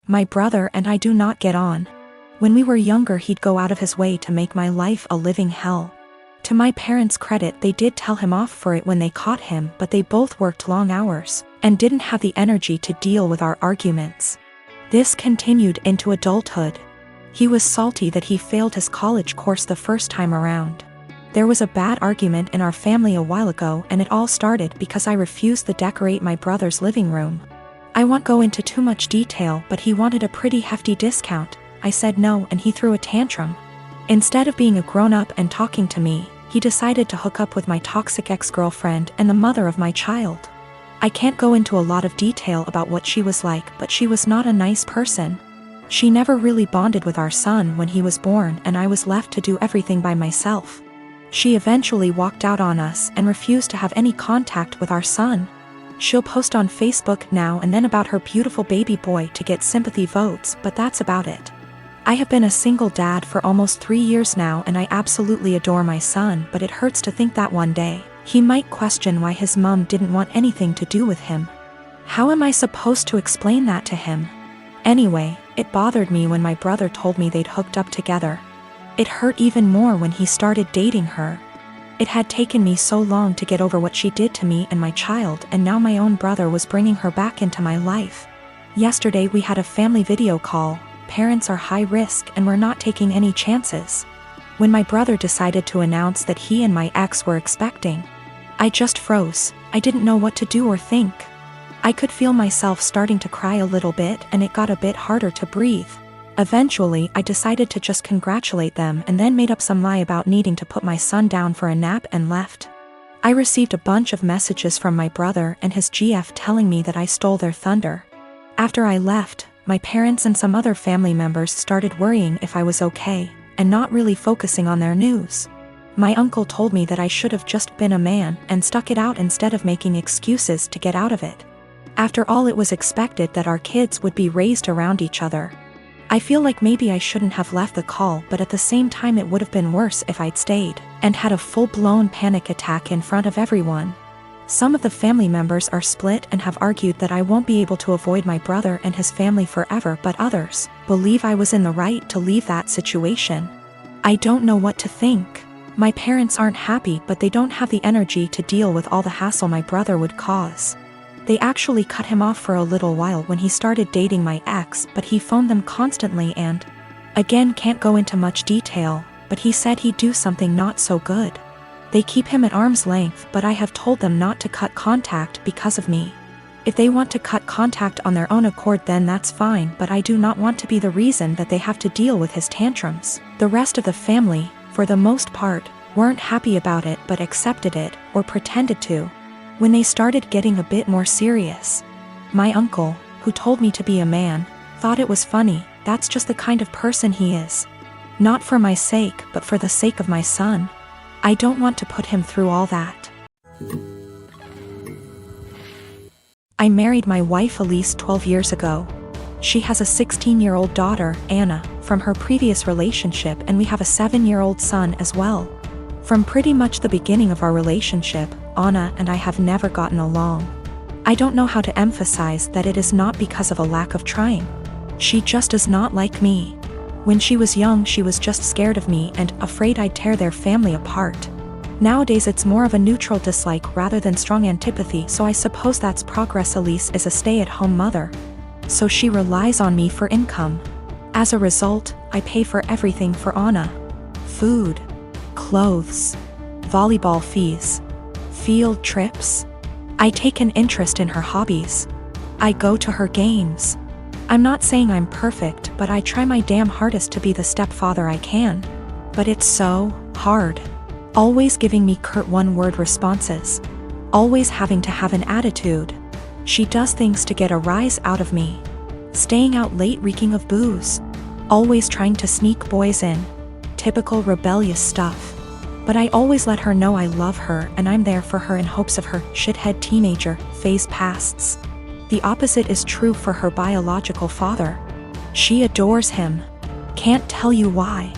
My brother and I do not get on. When we were younger, he'd go out of his way to make my life a living hell. To my parents' credit, they did tell him off for it when they caught him, but they both worked long hours and didn't have the energy to deal with our arguments. This continued into adulthood. He was salty that he failed his college course the first time around. There was a bad argument in our family a while ago, and it all started because I refused to decorate my brother's living room. I won't go into too much detail, but he wanted a pretty hefty discount. I said no, and he threw a tantrum. Instead of being a grown-up and talking to me, he decided to hook up with my toxic ex-girlfriend and the mother of my child. I can't go into a lot of detail about what she was like, but she was not a nice person. She never really bonded with our son when he was born, and I was left to do everything by myself. She eventually walked out on us and refused to have any contact with our son. She'll post on Facebook now and then about her beautiful baby boy to get sympathy votes, but that's about it. I have been a single dad for almost 3 years now, and I absolutely adore my son, but it hurts to think that one day he might question why his mom didn't want anything to do with him. How am I supposed to explain that to him? Anyway, it bothered me when my brother told me they'd hooked up together. It hurt even more when he started dating her. It had taken me so long to get over what she did to me and my child, and now my own brother was bringing her back into my life. Yesterday we had a family video call. Parents are high risk and we're not taking any chances. When my brother decided to announce that he and my ex were expecting, I just froze. I didn't know what to do or think. I could feel myself starting to cry a little bit, and it got a bit harder to breathe. Eventually, I decided to just congratulate them and then made up some lie about needing to put my son down for a nap and left. I received a bunch of messages from my brother and his GF telling me that I stole their thunder. After I left, my parents and some other family members started worrying if I was okay, and not really focusing on their news. My uncle told me that I should have just been a man and stuck it out instead of making excuses to get out of it. After all, it was expected that our kids would be raised around each other. I feel like maybe I shouldn't have left the call, but at the same time it would have been worse if I'd stayed and had a full-blown panic attack in front of everyone. Some of the family members are split and have argued that I won't be able to avoid my brother and his family forever, but others believe I was in the right to leave that situation. I don't know what to think. My parents aren't happy, but they don't have the energy to deal with all the hassle my brother would cause. They actually cut him off for a little while when he started dating my ex, but he phoned them constantly and, again, can't go into much detail, but he said he'd do something not so good. They keep him at arm's length, but I have told them not to cut contact because of me. If they want to cut contact on their own accord, then that's fine, but I do not want to be the reason that they have to deal with his tantrums. The rest of the family, for the most part, weren't happy about it but accepted it, or pretended to, when they started getting a bit more serious. My uncle, who told me to be a man, thought it was funny. That's just the kind of person he is. Not for my sake, but for the sake of my son. I don't want to put him through all that. I married my wife Elise 12 years ago. She has a 16-year-old daughter, Anna, from her previous relationship, and we have a 7-year-old son as well. From pretty much the beginning of our relationship, Anna and I have never gotten along. I don't know how to emphasize that it is not because of a lack of trying. She just does not like me. When she was young, she was just scared of me and afraid I'd tear their family apart. Nowadays it's more of a neutral dislike rather than strong antipathy, so I suppose that's progress. Elise is a stay-at-home mother, so she relies on me for income. As a result, I pay for everything for Anna. Food, clothes, volleyball fees, field trips. I take an interest in her hobbies. I go to her games. I'm not saying I'm perfect, but I try my damn hardest to be the stepfather I can. But it's so hard. Always giving me curt one-word responses. Always having to have an attitude. She does things to get a rise out of me. Staying out late reeking of booze. Always trying to sneak boys in. Typical rebellious stuff. But I always let her know I love her and I'm there for her in hopes of her shithead teenager phase passes. The opposite is true for her biological father. She adores him. Can't tell you why.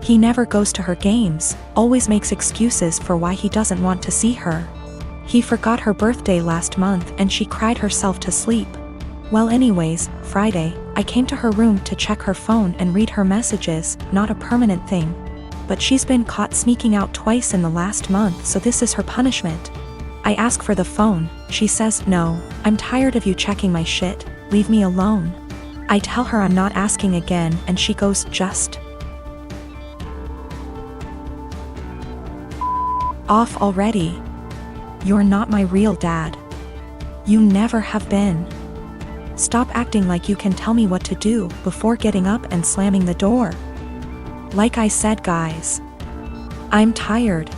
He never goes to her games, always makes excuses for why he doesn't want to see her. He forgot her birthday last month and she cried herself to sleep. Well, anyways, Friday, I came to her room to check her phone and read her messages, not a permanent thing. But she's been caught sneaking out twice in the last month, so this is her punishment. I ask for the phone, she says, "No, I'm tired of you checking my shit, leave me alone." I tell her I'm not asking again, and she goes, "Just off already. You're not my real dad. You never have been. Stop acting like you can tell me what to do," before getting up and slamming the door. Like I said, guys, I'm tired.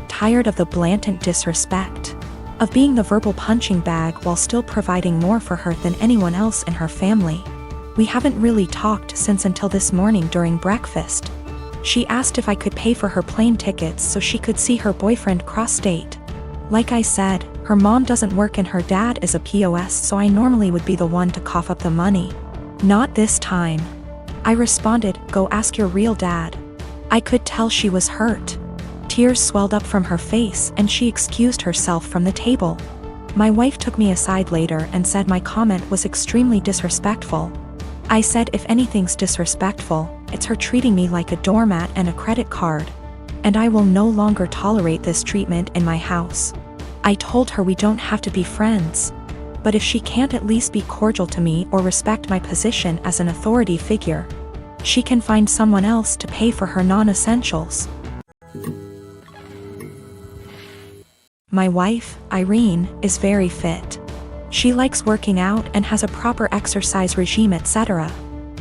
Tired of the blatant disrespect. Of being the verbal punching bag while still providing more for her than anyone else in her family. We haven't really talked since until this morning during breakfast. She asked if I could pay for her plane tickets so she could see her boyfriend cross-state. Like I said, her mom doesn't work and her dad is a POS, so I normally would be the one to cough up the money. Not this time. I responded, "Go ask your real dad." I could tell she was hurt. Tears swelled up from her face and she excused herself from the table. My wife took me aside later and said my comment was extremely disrespectful. I said if anything's disrespectful, it's her treating me like a doormat and a credit card. And I will no longer tolerate this treatment in my house. I told her we don't have to be friends. But if she can't at least be cordial to me or respect my position as an authority figure, she can find someone else to pay for her non-essentials. My wife, Irene, is very fit. She likes working out and has a proper exercise regime, etc.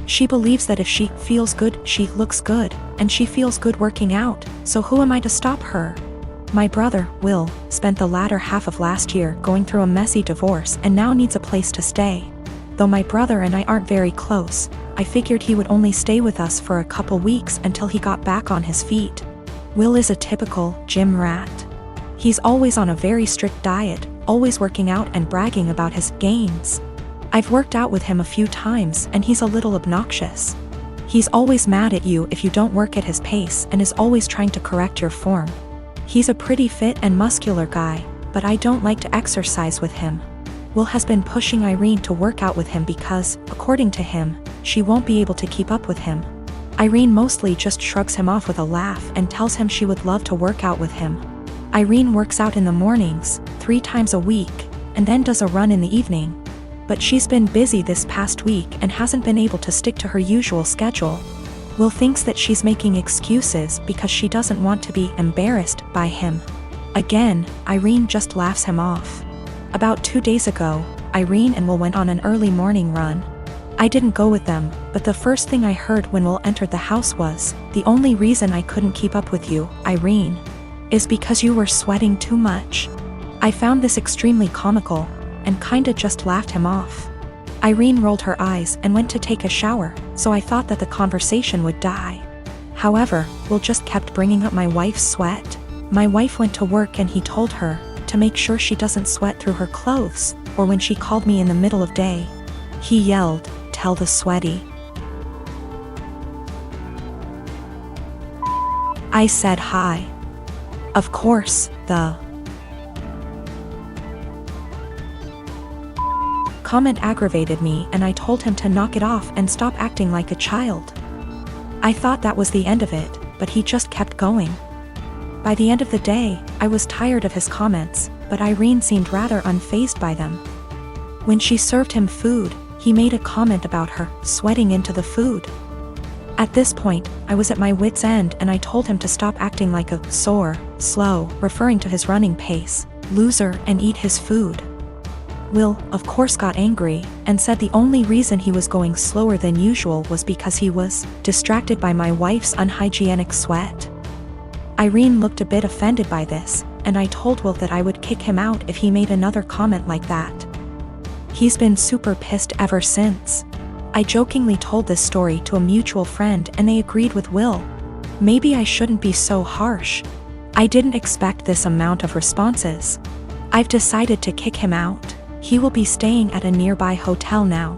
She believes that if she feels good, she looks good, and she feels good working out, so who am I to stop her? My brother, Will, spent the latter half of last year going through a messy divorce and now needs a place to stay. Though my brother and I aren't very close, I figured he would only stay with us for a couple weeks until he got back on his feet. Will is a typical gym rat. He's always on a very strict diet, always working out and bragging about his gains. I've worked out with him a few times and he's a little obnoxious. He's always mad at you if you don't work at his pace and is always trying to correct your form. He's a pretty fit and muscular guy, but I don't like to exercise with him. Will has been pushing Irene to work out with him because, according to him, she won't be able to keep up with him. Irene mostly just shrugs him off with a laugh and tells him she would love to work out with him. Irene works out in the mornings, 3 times a week, and then does a run in the evening. But she's been busy this past week and hasn't been able to stick to her usual schedule. Will thinks that she's making excuses because she doesn't want to be embarrassed by him. Again, Irene just laughs him off. About 2 days ago, Irene and Will went on an early morning run. I didn't go with them, but the first thing I heard when Will entered the house was, "The only reason I couldn't keep up with you, Irene, is because you were sweating too much." I found this extremely comical, and kinda just laughed him off. Irene rolled her eyes and went to take a shower, so I thought that the conversation would die. However, Will just kept bringing up my wife's sweat. My wife went to work and he told her to make sure she doesn't sweat through her clothes, or when she called me in the middle of day. He yelled, "Tell the sweaty." I said hi. Of course, the comment aggravated me and I told him to knock it off and stop acting like a child. I thought that was the end of it, but he just kept going. By the end of the day, I was tired of his comments, but Irene seemed rather unfazed by them. When she served him food, he made a comment about her sweating into the food. At this point, I was at my wit's end and I told him to stop acting like a sore, slow, referring to his running pace, loser, and eat his food. Will, of course, got angry and said the only reason he was going slower than usual was because he was distracted by my wife's unhygienic sweat. Irene looked a bit offended by this, and I told Will that I would kick him out if he made another comment like that. He's been super pissed ever since. I jokingly told this story to a mutual friend and they agreed with Will. Maybe I shouldn't be so harsh. I didn't expect this amount of responses. I've decided to kick him out. He will be staying at a nearby hotel now.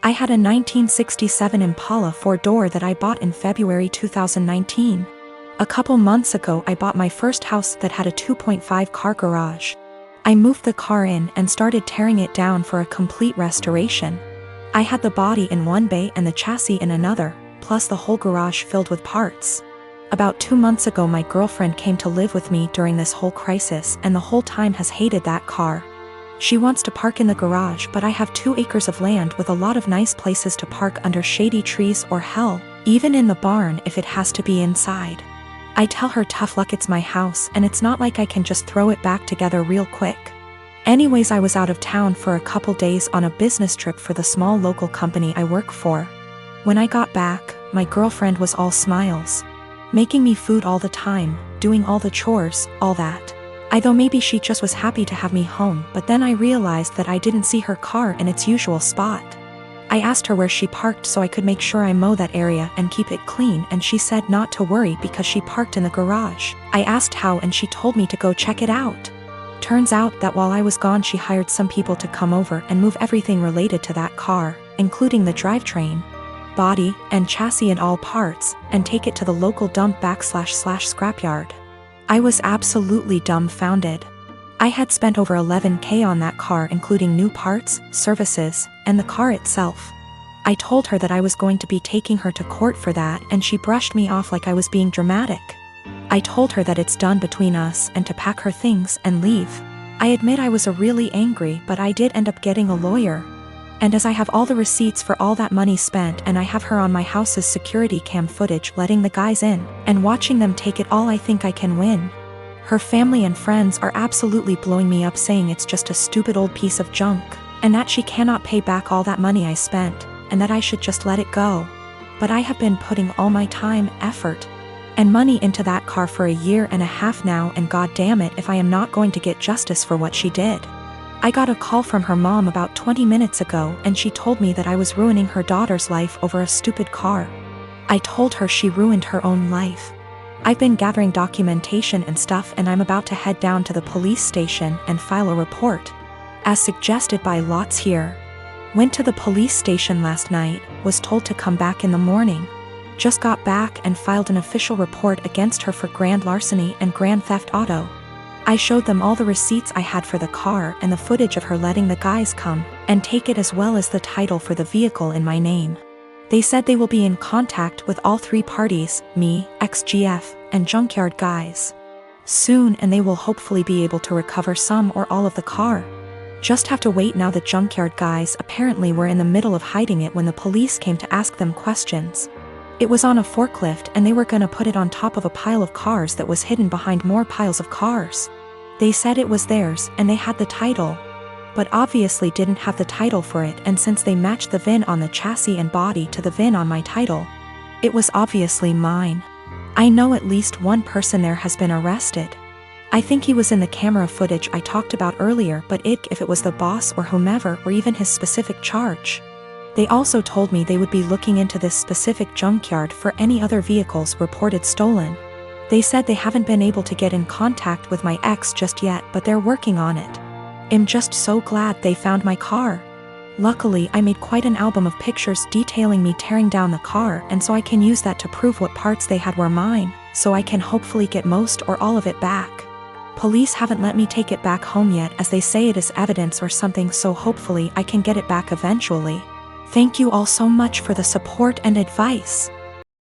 I had a 1967 Impala 4-door that I bought in February 2019. A couple months ago I bought my first house that had a 2.5 car garage. I moved the car in and started tearing it down for a complete restoration. I had the body in one bay and the chassis in another, plus the whole garage filled with parts. About 2 months ago my girlfriend came to live with me during this whole crisis and the whole time has hated that car. She wants to park in the garage, but I have 2 acres of land with a lot of nice places to park under shady trees, or hell, even in the barn if it has to be inside. I tell her tough luck, it's my house and it's not like I can just throw it back together real quick. Anyways, I was out of town for a couple days on a business trip for the small local company I work for. When I got back, my girlfriend was all smiles. Making me food all the time, doing all the chores, all that. I thought maybe she just was happy to have me home, but then I realized that I didn't see her car in its usual spot. I asked her where she parked so I could make sure I mow that area and keep it clean, and she said not to worry because she parked in the garage. I asked how and she told me to go check it out. Turns out that while I was gone she hired some people to come over and move everything related to that car, including the drivetrain, body, and chassis and all parts, and take it to the local dump / scrapyard. I was absolutely dumbfounded. I had spent over $11,000 on that car, including new parts, services, and the car itself. I told her that I was going to be taking her to court for that, and she brushed me off like I was being dramatic. I told her that it's done between us and to pack her things and leave. I admit I was really angry, but I did end up getting a lawyer. And as I have all the receipts for all that money spent, and I have her on my house's security cam footage letting the guys in and watching them take it all, I think I can win. Her family and friends are absolutely blowing me up, saying it's just a stupid old piece of junk, and that she cannot pay back all that money I spent, and that I should just let it go. But I have been putting all my time, effort, and money into that car for 1.5 years now, and god damn it if I am not going to get justice for what she did. I got a call from her mom about 20 minutes ago, and she told me that I was ruining her daughter's life over a stupid car. I told her she ruined her own life. I've been gathering documentation and stuff, and I'm about to head down to the police station and file a report, as suggested by lots here. Went to the police station last night, was told to come back in the morning. Just got back and filed an official report against her for grand larceny and grand theft auto. I showed them all the receipts I had for the car and the footage of her letting the guys come and take it, as well as the title for the vehicle in my name. They said they will be in contact with all 3 parties, me, XGF, and junkyard guys, soon, and they will hopefully be able to recover some or all of the car. Just have to wait now. The junkyard guys apparently were in the middle of hiding it when the police came to ask them questions. It was on a forklift and they were gonna put it on top of a pile of cars that was hidden behind more piles of cars. They said it was theirs and they had the title, but obviously didn't have the title for it, and since they matched the VIN on the chassis and body to the VIN on my title, it was obviously mine. I know at least one person there has been arrested. I think he was in the camera footage I talked about earlier, but if it was the boss or whomever, or even his specific charge. They also told me they would be looking into this specific junkyard for any other vehicles reported stolen. They said they haven't been able to get in contact with my ex just yet, but they're working on it. I'm just so glad they found my car. Luckily, I made quite an album of pictures detailing me tearing down the car, and so I can use that to prove what parts they had were mine, so I can hopefully get most or all of it back. Police haven't let me take it back home yet, as they say it is evidence or something, so hopefully I can get it back eventually. Thank you all so much for the support and advice.